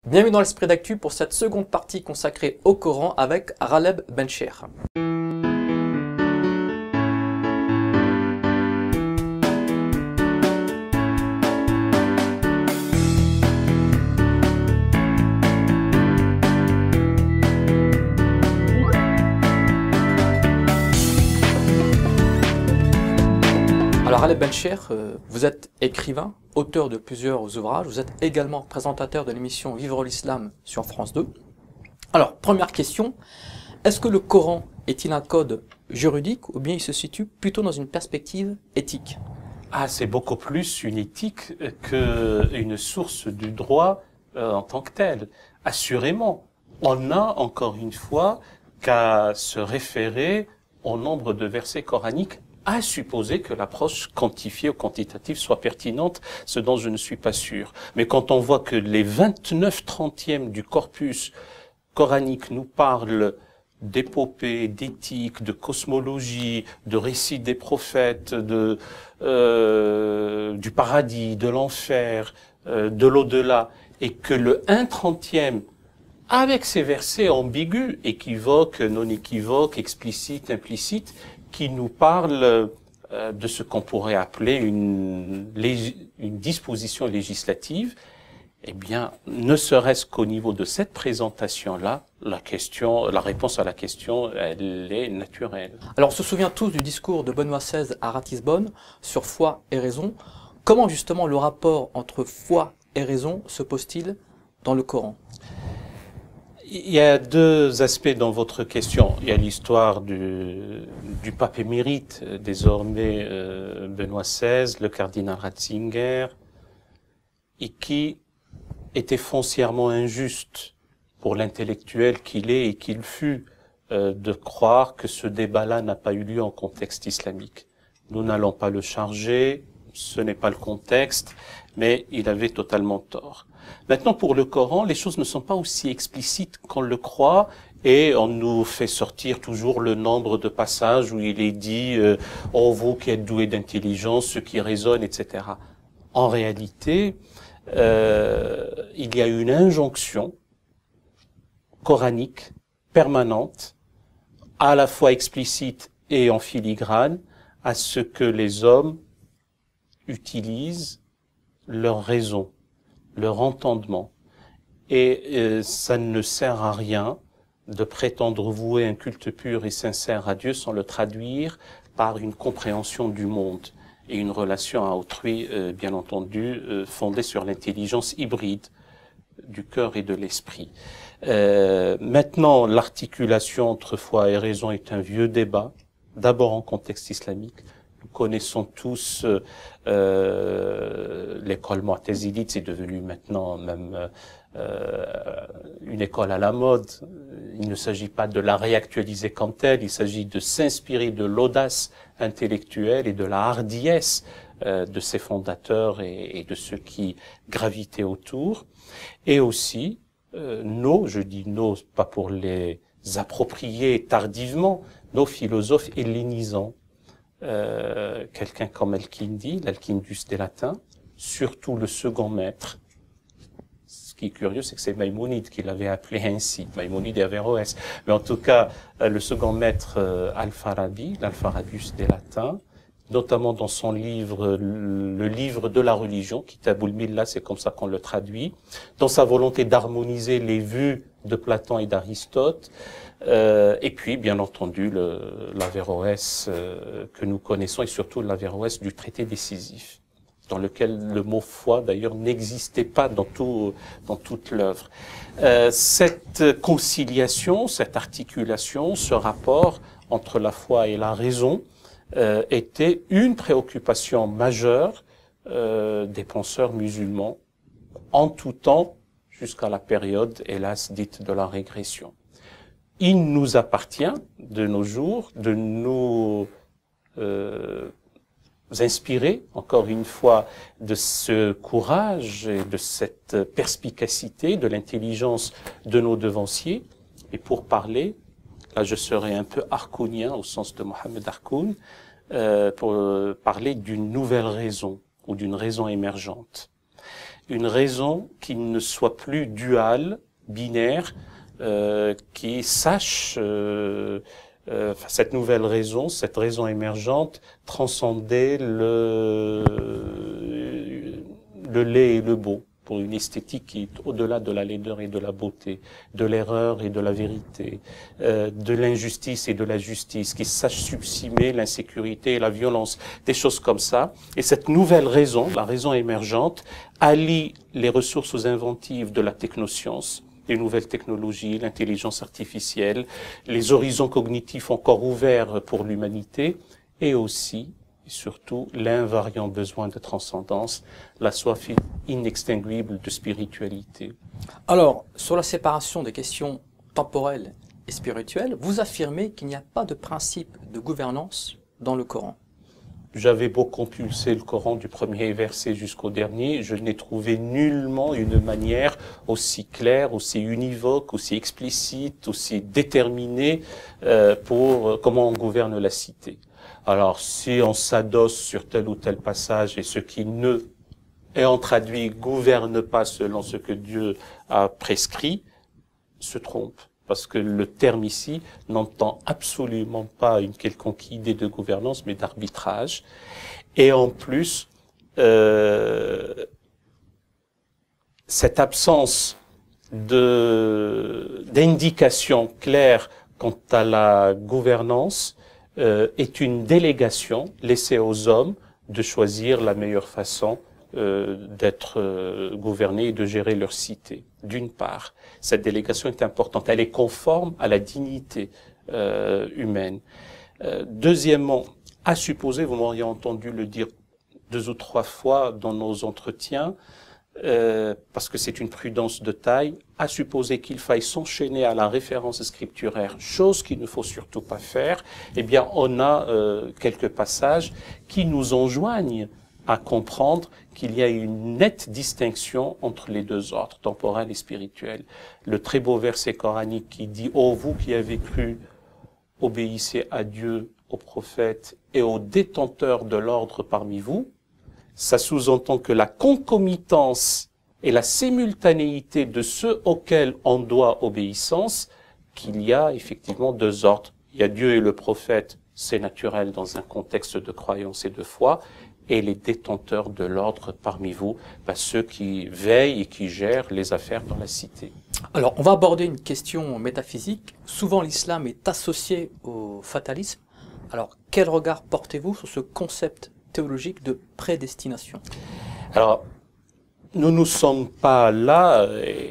Bienvenue dans l'Esprit d'Actu pour cette seconde partie consacrée au Coran avec Ghaleb Bencher. Alors Ghaleb Bencher, vous êtes écrivain, auteur de plusieurs ouvrages, vous êtes également présentateur de l'émission Vivre l'Islam sur France 2. Alors, première question, est-ce que le Coran est-il un code juridique ou bien il se situe plutôt dans une perspective éthique? Ah, c'est beaucoup plus une éthique qu'une source du droit en tant que telle. Assurément, on n'a encore une fois qu'à se référer au nombre de versets coraniques, à supposer que l'approche quantifiée ou quantitative soit pertinente, ce dont je ne suis pas sûr. Mais quand on voit que les 29 trentièmes du corpus coranique nous parlent d'épopées, d'éthique, de cosmologie, de récits des prophètes, du paradis, de l'enfer, de l'au-delà, et que le 1/30e, avec ces versets ambigus, équivoques, non équivoques, explicites, implicites, qui nous parle de ce qu'on pourrait appeler une disposition législative, eh bien, ne serait-ce qu'au niveau de cette présentation-là, la réponse à la question, elle est naturelle. Alors, on se souvient tous du discours de Benoît XVI à Ratisbonne sur foi et raison. Comment justement le rapport entre foi et raison se pose-t-il dans le Coran ? Il y a deux aspects dans votre question. Il y a l'histoire du pape émérite, désormais Benoît XVI, le cardinal Ratzinger, et qui était foncièrement injuste pour l'intellectuel qu'il est et qu'il fut de croire que ce débat-là n'a pas eu lieu en contexte islamique. Nous n'allons pas le charger, ce n'est pas le contexte, mais il avait totalement tort. Maintenant, pour le Coran, les choses ne sont pas aussi explicites qu'on le croit, et on nous fait sortir toujours le nombre de passages où il est dit « Oh, vous qui êtes doués d'intelligence, ceux qui raisonnent, etc. » En réalité, il y a une injonction coranique permanente, à la fois explicite et en filigrane, à ce que les hommes utilisent leur raison, leur entendement. Et ça ne sert à rien de prétendre vouer un culte pur et sincère à Dieu sans le traduire par une compréhension du monde et une relation à autrui, bien entendu, fondée sur l'intelligence hybride du cœur et de l'esprit. Maintenant, l'articulation entre foi et raison est un vieux débat, d'abord en contexte islamique. Nous connaissons tous l'école mu'tazilite, c'est devenu maintenant même une école à la mode. Il ne s'agit pas de la réactualiser comme telle, il s'agit de s'inspirer de l'audace intellectuelle et de la hardiesse de ses fondateurs et de ceux qui gravitaient autour. Et aussi, je dis nos, pas pour les approprier tardivement, nos philosophes hellénisants, quelqu'un comme Al-Kindi, l'Alkindus des Latins, surtout le second maître. Ce qui est curieux, c'est que c'est Maïmonide qui l'avait appelé ainsi, Maïmonide et Averroès. Mais en tout cas, le second maître Al-Farabi, l'Al-Farabius des Latins, notamment dans son livre, le livre de la religion, Kitabul Millah, c'est comme ça qu'on le traduit, dans sa volonté d'harmoniser les vues de Platon et d'Aristote, et puis, bien entendu, l'Averroès que nous connaissons, et surtout l'Averroès du traité décisif, dans lequel le mot foi, d'ailleurs, n'existait pas dans toute l'œuvre. Cette conciliation, cette articulation, ce rapport entre la foi et la raison était une préoccupation majeure des penseurs musulmans en tout temps, jusqu'à la période, hélas, dite de la régression. Il nous appartient, de nos jours, de nous inspirer, encore une fois, de ce courage et de cette perspicacité, de l'intelligence de nos devanciers. Et pour parler, là je serai un peu harkounien au sens de Mohamed Harkoun, pour parler d'une nouvelle raison ou d'une raison émergente. une raison qui ne soit plus duale, binaire, qui sache, cette nouvelle raison, cette raison émergente, transcender le laid et le beau, pour une esthétique qui est au-delà de la laideur et de la beauté, de l'erreur et de la vérité, de l'injustice et de la justice, qui sache subsumer l'insécurité et la violence, des choses comme ça. Et cette nouvelle raison, la raison émergente, allie les ressources inventives de la technoscience, les nouvelles technologies, l'intelligence artificielle, les horizons cognitifs encore ouverts pour l'humanité, et aussi, et surtout, l'invariant besoin de transcendance, la soif inextinguible de spiritualité. Alors, sur la séparation des questions temporelles et spirituelles, vous affirmez qu'il n'y a pas de principe de gouvernance dans le Coran. J'avais beau compulser le Coran du premier verset jusqu'au dernier, je n'ai trouvé nullement une manière aussi claire, aussi univoque, aussi explicite, aussi déterminée pour comment on gouverne la cité. Alors, si on s'adosse sur tel ou tel passage et ce qui ne, et en traduit, gouverne pas selon ce que Dieu a prescrit, se trompe. Parce que le terme ici n'entend absolument pas une quelconque idée de gouvernance, mais d'arbitrage. Et en plus, cette absence d'indication claire quant à la gouvernance est une délégation laissée aux hommes de choisir la meilleure façon d'être gouvernés et de gérer leur cité. D'une part, cette délégation est importante. Elle est conforme à la dignité humaine. Deuxièmement, à supposer, vous m'auriez entendu le dire 2 ou 3 fois dans nos entretiens, parce que c'est une prudence de taille, à supposer qu'il faille s'enchaîner à la référence scripturaire, chose qu'il ne faut surtout pas faire, eh bien, on a quelques passages qui nous enjoignent à comprendre qu'il y a une nette distinction entre les deux ordres, temporel et spirituel. Le très beau verset coranique qui dit « Ô vous qui avez cru, obéissez à Dieu, aux prophètes et aux détenteurs de l'ordre parmi vous », ça sous-entend que la concomitance et la simultanéité de ceux auxquels on doit obéissance, qu'il y a effectivement 2 ordres. Il y a Dieu et le prophète, c'est naturel dans un contexte de croyance et de foi, et les détenteurs de l'ordre parmi vous, ceux qui veillent et qui gèrent les affaires dans la cité. Alors, on va aborder une question métaphysique. Souvent, l'islam est associé au fatalisme. Alors, quel regard portez-vous sur ce concept théologique de prédestination? Alors, nous ne sommes pas là,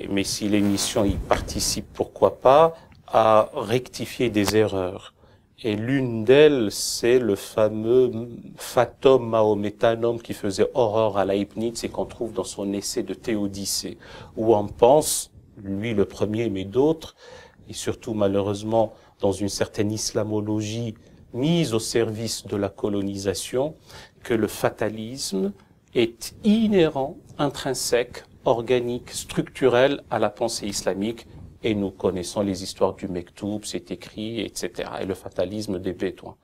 mais si l'émission y participe, pourquoi pas, à rectifier des erreurs. Et l'une d'elles, c'est le fameux fatum mahométanum qui faisait horreur à Leibniz et qu'on trouve dans son essai de Théodicée, où on pense, lui le premier, mais d'autres, et surtout malheureusement dans une certaine islamologie mise au service de la colonisation, que le fatalisme est inhérent, intrinsèque, organique, structurel à la pensée islamique. Et nous connaissons les histoires du Mektoub, c'est écrit, etc. Et le fatalisme des Bédouins.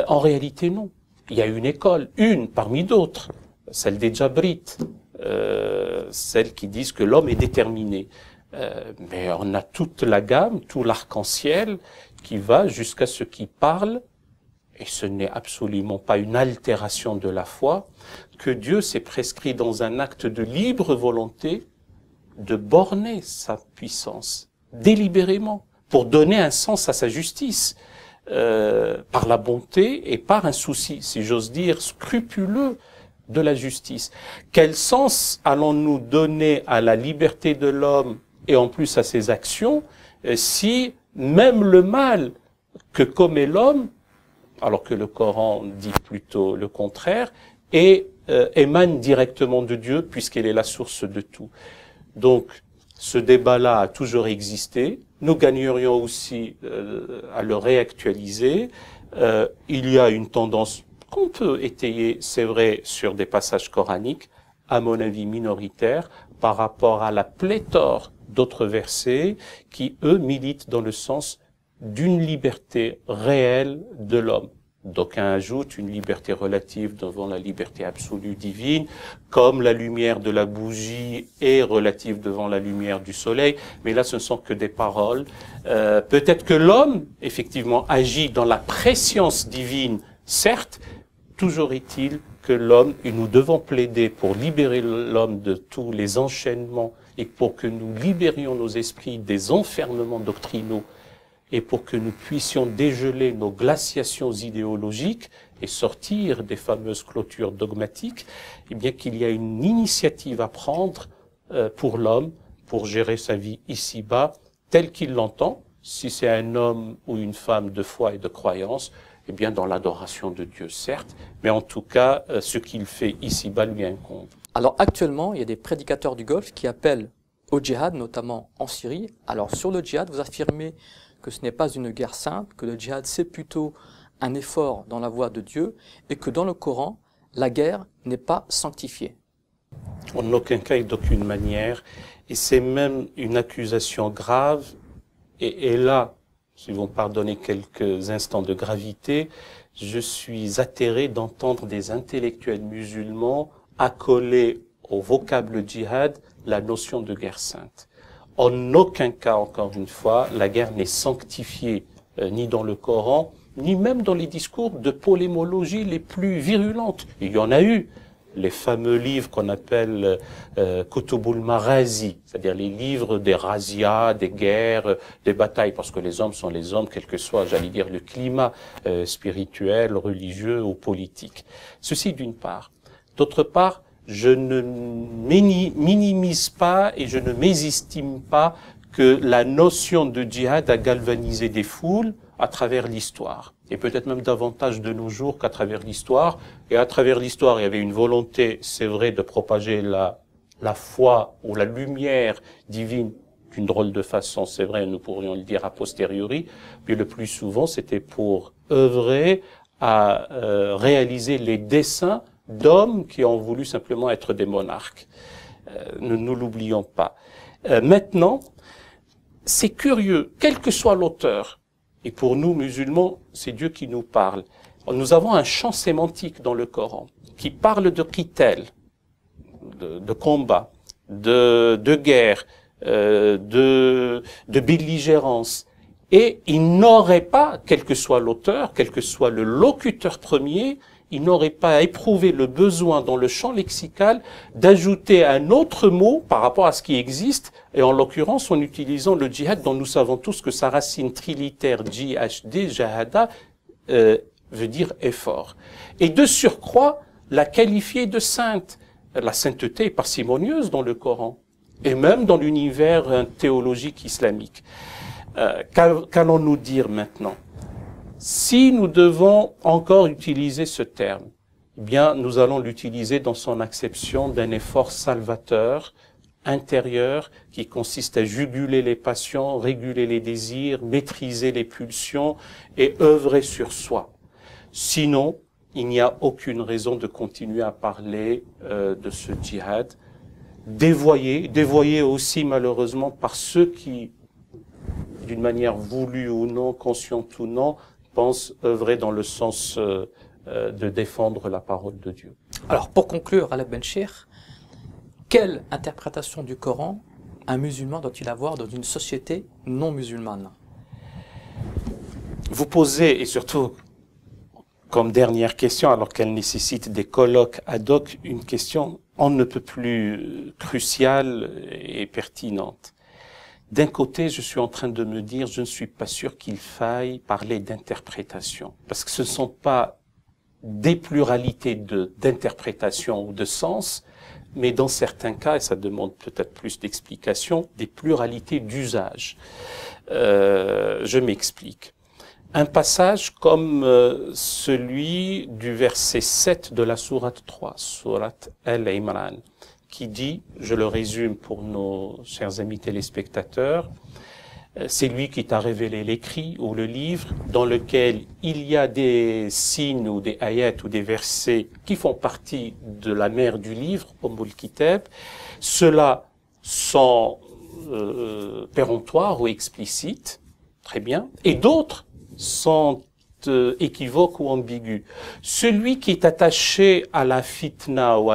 En réalité, non. Il y a une école, une parmi d'autres, celle des Djabrites, celles qui disent que l'homme est déterminé. Mais on a toute la gamme, tout l'arc-en-ciel qui va jusqu'à ce qui parle, et ce n'est absolument pas une altération de la foi, que Dieu s'est prescrit dans un acte de libre volonté de borner sa puissance, délibérément, pour donner un sens à sa justice, par la bonté et par un souci, si j'ose dire, scrupuleux de la justice. Quel sens allons-nous donner à la liberté de l'homme et en plus à ses actions, si même le mal que commet l'homme, alors que le Coran dit plutôt le contraire, émane directement de Dieu, puisqu'elle est la source de tout. Donc, ce débat-là a toujours existé. Nous gagnerions aussi à le réactualiser. Il y a une tendance qu'on peut étayer, c'est vrai, sur des passages coraniques, à mon avis minoritaires, par rapport à la pléthore d'autres versets qui, eux, militent dans le sens d'une liberté réelle de l'homme. D'aucuns ajoutent une liberté relative devant la liberté absolue divine, comme la lumière de la bougie est relative devant la lumière du soleil. Mais là, ce ne sont que des paroles. Peut-être que l'homme, effectivement, agit dans la préscience divine, certes. Toujours est-il que l'homme, et nous devons plaider pour libérer l'homme de tous les enchaînements et pour que nous libérions nos esprits des enfermements doctrinaux et pour que nous puissions dégeler nos glaciations idéologiques et sortir des fameuses clôtures dogmatiques, eh bien qu'il y a une initiative à prendre pour l'homme, pour gérer sa vie ici-bas, telle qu'il l'entend, si c'est un homme ou une femme de foi et de croyance, eh bien dans l'adoration de Dieu, certes, mais en tout cas, ce qu'il fait ici-bas lui incombe. Alors actuellement, il y a des prédicateurs du Golfe qui appellent au djihad, notamment en Syrie. Alors sur le djihad, vous affirmez que ce n'est pas une guerre sainte, que le djihad c'est plutôt un effort dans la voie de Dieu et que dans le Coran, la guerre n'est pas sanctifiée. En aucun cas et d'aucune manière. Et c'est même une accusation grave. Et là, si vous me pardonnez quelques instants de gravité, je suis atterré d'entendre des intellectuels musulmans accoler au vocable djihad la notion de guerre sainte. En aucun cas, encore une fois, la guerre n'est sanctifiée ni dans le Coran, ni même dans les discours de polémologie les plus virulentes. Il y en a eu. Les fameux livres qu'on appelle Kutubul Marazi, c'est-à-dire les livres des razzias, des guerres, des batailles, parce que les hommes sont les hommes, quel que soit, j'allais dire, le climat spirituel, religieux ou politique. Ceci d'une part. D'autre part, je ne minimise pas et je ne mésestime pas que la notion de djihad a galvanisé des foules à travers l'histoire. Et peut-être même davantage de nos jours qu'à travers l'histoire. Et à travers l'histoire, il y avait une volonté, c'est vrai, de propager la foi ou la lumière divine d'une drôle de façon, c'est vrai, nous pourrions le dire a posteriori, mais le plus souvent, c'était pour œuvrer à réaliser les desseins d'hommes qui ont voulu simplement être des monarques. Ne nous l'oublions pas. Maintenant, c'est curieux, quel que soit l'auteur, et pour nous, musulmans, c'est Dieu qui nous parle. Nous avons un champ sémantique dans le Coran qui parle de qital, de combat, de guerre, de belligérance. Et il n'aurait pas, quel que soit l'auteur, quel que soit le locuteur premier, il n'aurait pas éprouvé le besoin dans le champ lexical d'ajouter un autre mot par rapport à ce qui existe, et en l'occurrence en utilisant le djihad dont nous savons tous que sa racine trilitère JHD, jahada, veut dire effort. Et de surcroît, la qualifier de sainte. La sainteté est parcimonieuse dans le Coran, et même dans l'univers théologique islamique. Qu'allons-nous dire maintenant ? Si nous devons encore utiliser ce terme, eh bien, nous allons l'utiliser dans son acception d'un effort salvateur, intérieur, qui consiste à juguler les passions, réguler les désirs, maîtriser les pulsions et œuvrer sur soi. Sinon, il n'y a aucune raison de continuer à parler de ce djihad, dévoyé aussi malheureusement par ceux qui, d'une manière voulue ou non, consciente ou non, pensent œuvrer dans le sens de défendre la parole de Dieu. Alors, pour conclure, Aleb Benchir, quelle interprétation du Coran un musulman doit-il avoir dans une société non musulmane? Vous posez, et surtout comme dernière question, alors qu'elle nécessite des colloques ad hoc, une question on ne peut plus cruciale et pertinente. D'un côté, je suis en train de me dire, je ne suis pas sûr qu'il faille parler d'interprétation, parce que ce ne sont pas des pluralités d'interprétation ou de sens, mais dans certains cas, et ça demande peut-être plus d'explications, des pluralités d'usage. Je m'explique. Un passage comme celui du verset 7 de la sourate 3, sourate Al-Imran, qui dit, je le résume pour nos chers amis téléspectateurs, c'est lui qui t'a révélé l'écrit ou le livre dans lequel il y a des signes ou des ayats ou des versets qui font partie de la mère du livre, Ummul Kitab. Ceux-là sont péremptoires ou explicites, très bien, et d'autres sont équivoque ou ambigu. Celui qui est attaché à la fitna ou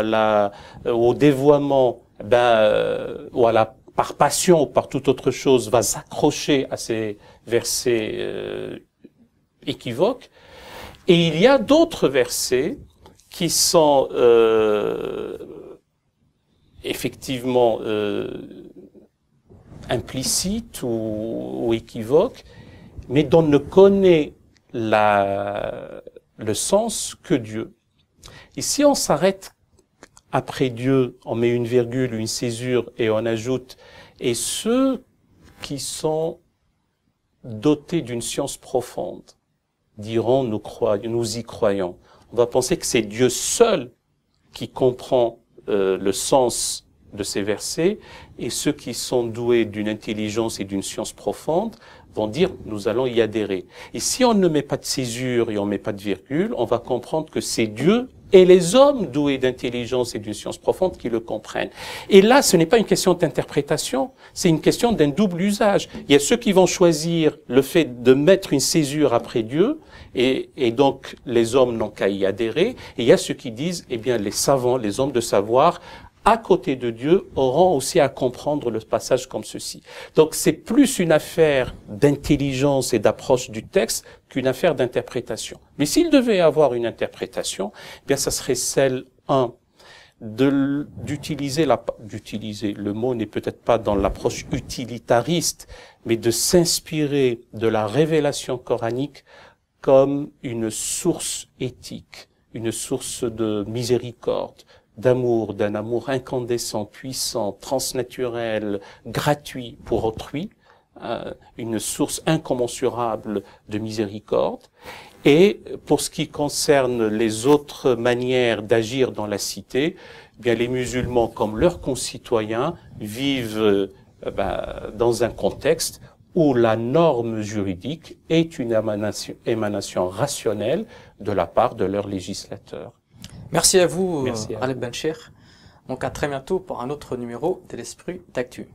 au dévoiement, ou par passion ou par toute autre chose, va s'accrocher à ces versets équivoques. Et il y a d'autres versets qui sont effectivement implicites ou équivoques, mais dont ne connaît le sens que Dieu. Et si on s'arrête après Dieu, on met une virgule, une césure et on ajoute « et ceux qui sont dotés d'une science profonde diront nous y croyons ». On va penser que c'est Dieu seul qui comprend le sens de ces versets, et ceux qui sont doués d'une intelligence et d'une science profonde vont dire nous allons y adhérer. Et si on ne met pas de césure et on ne met pas de virgule, on va comprendre que c'est Dieu et les hommes doués d'intelligence et d'une science profonde qui le comprennent. Et là, ce n'est pas une question d'interprétation, c'est une question d'un double usage. Il y a ceux qui vont choisir le fait de mettre une césure après Dieu, et donc les hommes n'ont qu'à y adhérer, et il y a ceux qui disent, eh bien, les savants, les hommes de savoir, à côté de Dieu, auront aussi à comprendre le passage comme ceci. Donc c'est plus une affaire d'intelligence et d'approche du texte qu'une affaire d'interprétation. Mais s'il devait avoir une interprétation, eh bien ça serait celle, d'utiliser le mot n'est peut-être pas dans l'approche utilitariste, mais de s'inspirer de la révélation coranique comme une source éthique, une source de miséricorde, d'amour, d'un amour incandescent, puissant, transnaturel, gratuit pour autrui, une source incommensurable de miséricorde. Et pour ce qui concerne les autres manières d'agir dans la cité, eh bien les musulmans, comme leurs concitoyens, vivent dans un contexte où la norme juridique est une émanation rationnelle de la part de leurs législateurs. Merci à vous, Ghaleb Bencher. Donc à très bientôt pour un autre numéro de l'Esprit d'Actu.